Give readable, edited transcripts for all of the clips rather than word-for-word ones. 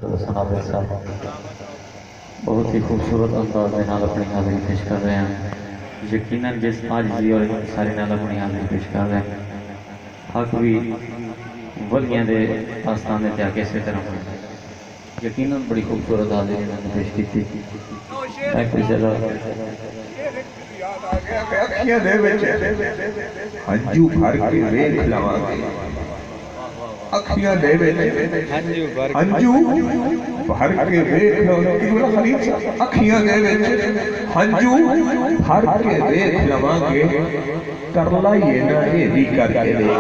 सनावत साहब बहुत ही खूबसूरत अंदाज के नाल अपनी हाजिरी पेश कर रहे हैं। यकीनन जिस आजिज़ी और सारी नाल अपनी हाजिरी पेश कर रहे हैं, हक भी वलियां दे आस्थाने ते आके इस तरह होना। यकीनन बड़ी खूबसूरत हाजिरी इन्होंने पेश की थी। मैं कुछ जरा हंजू भर के वेख लवांगे, अखियां दे हंजू भर के वेख लवांगे, अखियां दे हंजू भर के वेख लवांगे, कर लाइए ना ये भी करके देख,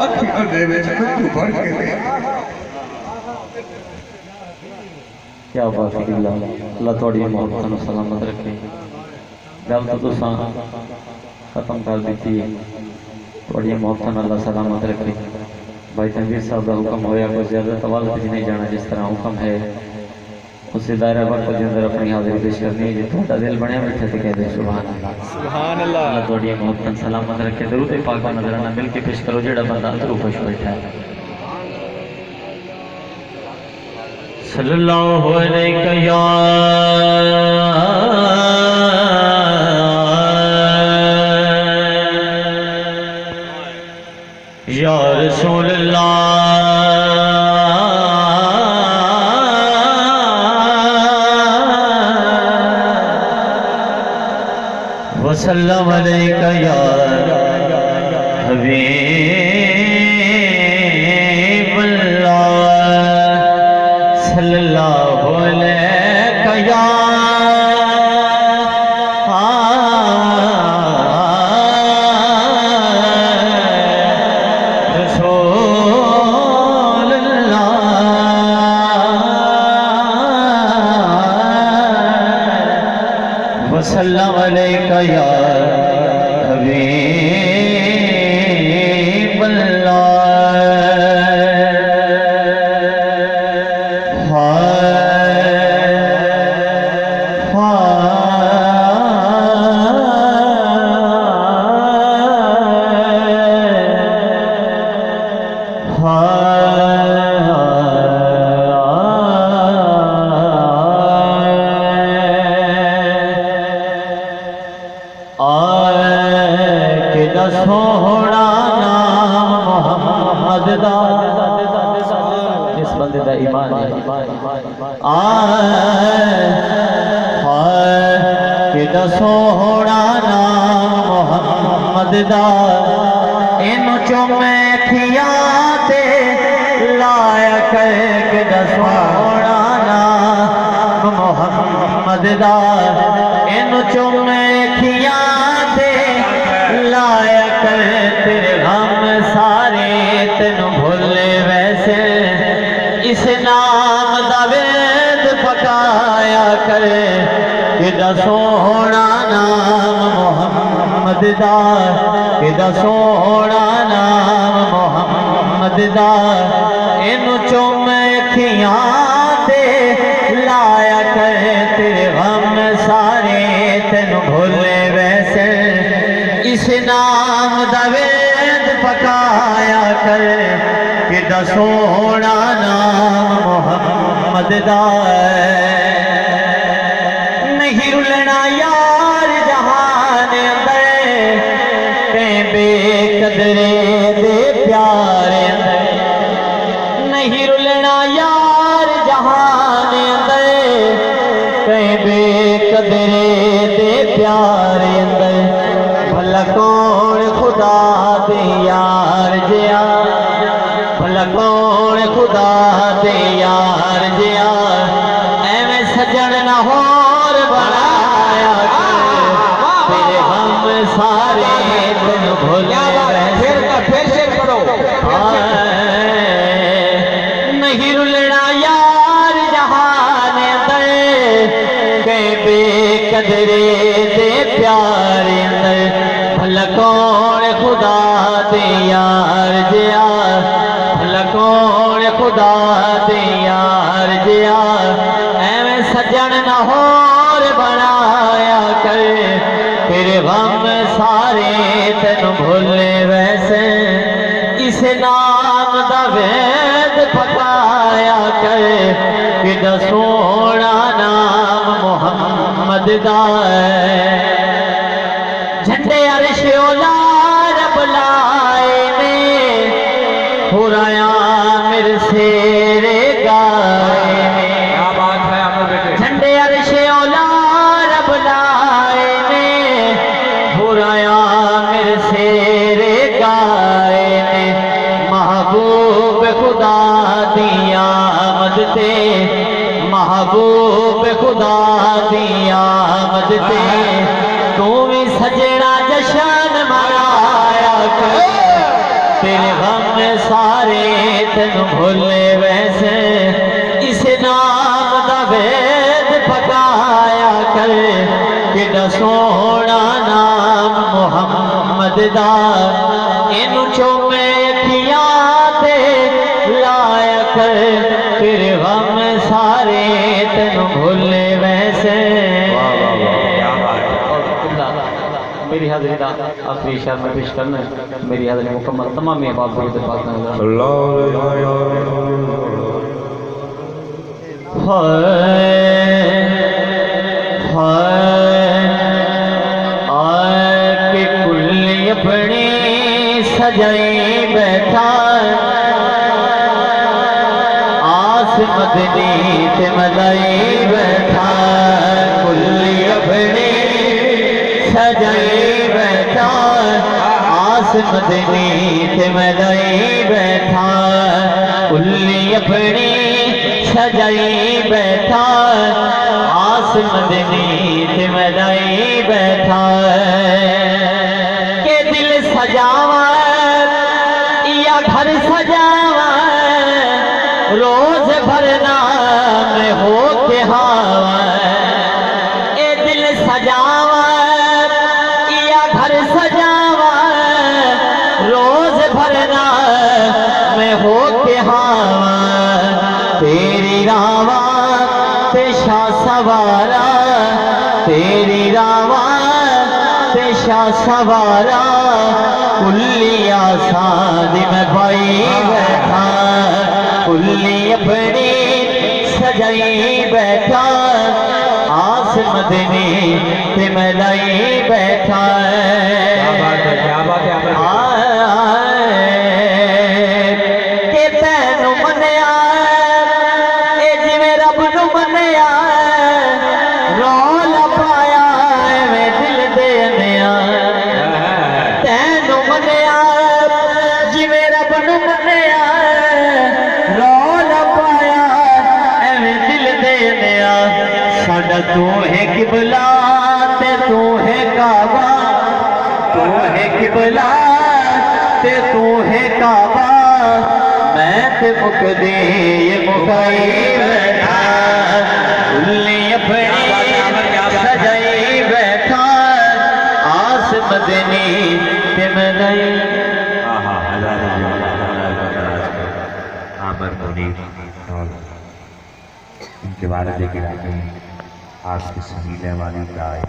अखियां दे हंजू भर के वेख। क्या बात है, अल्लाह थोड़ी मोहब्बत को सलामत रखे। गल तो तुसा खत्म कर दी है, थोड़ी मोहब्बत अल्लाह सलामत रखे। भाई तनवीर साहब का हुक्म होया कुछ ज़्यादा तवाल च नहीं जाना, जिस तरह हुक्म है उस दायरा वक्त के अंदर अपनी हाजिरी पेश करनी है। जो थोड़ा दिल बनया बैठे तो कह दे सुभान अल्लाह, सुभान अल्लाह। अल्लाह थोड़ी मोहब्बत सलामत रखे। दरूद पाक का नजराना मिल के पेश करो, जेड़ा बंदा अंदर खुश बैठा है। सल्लल्लाहु अलैहि या रसूल अल्लाह वसल्लम अलैका या हबीब वसल्लम अलैका या हबीब सोहना नाम मोहम्मद दा, जिस बंदे दा ईमान है कि सोहना नाम मोहम्मद दा, इन चुमे थिया ते लाया के सोहना नाम मोहम्मद दा, इन चुमे थिया लाया कर तेरे हम सारे तेन भोले वैसे, इस नाम दा वेद पकाया कर किदा सोहना नाम मोहम्मद दा, किदा सोहना नाम मोहम्मद दा, इन चुमे खियां ते लाया कर तेरे हम सारे तेन भोले वैसे, इस नाम दा वेद पकाया कर किदा सोहना नाम मोहम्मद दा। नहीं रुलना यार जहान अंदर ते बेकदरे दे प्यारे अंदर, नहीं रुलना यार जहान अंदर ते बेकदरे दे प्यारे अंदर, भला कौन खुदा दे यार जिया, भला कौन खुदा दे यार जिया, एवें सजन ना होर बनाया तेरे हम सारे तेन भोले फिर से पढ़ो। नहीं रुलना यार जहान अंदर के बेकदरे दे प्यारे अंदर, भला कौन खुदा दे यार जिया, भला कौन खुदा दे यार जिया, एवें सजन न होर बनाया कर तेरे गम सारे तेन भोले वैसे, इस नाम दा वेद पका किदा सोना नाम मोहम्मद दा झंडे अर्श ओला रब लाए ने हुराया मेरे शेरे गाए ने। क्या बात है आप बेटे। झंडे अर्श ओला रब लाए ने हुराया मेरे शेरे गाए ने। महबूब खुदा दी आमद ते महबूब खुदा दी आमद ते तू भी सजना जशन मनाया कर। तेरे गम सारे तेन भुले वैसे इस नाम दा वेद पकाया कर। किदा सोना नाम मुहम्मद दा इनू चोमे अखियां ते लाया कर। तेरे गम सारे तेन भुले वैसे। मेरी हाजिरी का आखिरी शेर में पेश करना है। मेरी हाजिरी मुकम्मल तमाम बात के कुल्ली अपनी सजाई बैठा आस मदनी ते मदाई बैठा। कुल्ली अपनी सजाई बैठा आस मदनी ते मदाई बैठा। कुल्ली अपनी सजाई बैठा आस मदनी ते मदाई बैठा। के दिल सजावा या घर सजावा रोज भरना में हो के हावा। ए दिल सजावा या घर सजावा रोज भरना में हो के हावा। तेरी रावा ते शाह सवारा तेरी रावा ते शाह सवारा। कुल्लिया सादी में भाई बैठा कुल्ली अपनी सजाई बैठा आस मदनी ते मलाई बैठा। क्या बात है क्या बात है। के तैनू मनिया ए जिवें रब नू मनिया रौला पाया एवें दिल दे अनिया। तैनू मनिया जिवें रब नू मनिया रौला पाया एवें दिल दे अनिया। साडा तू है किबला ते तू है काबा तू है किबला ते तू है काबा। मैं ते मुकदे ये मुकाई बैठा कुल्ली अपनी सजाई बैठा आस मदनी ते मदाई। आमर मुनीर इनके बारे में आज की सुनीले वाली गाय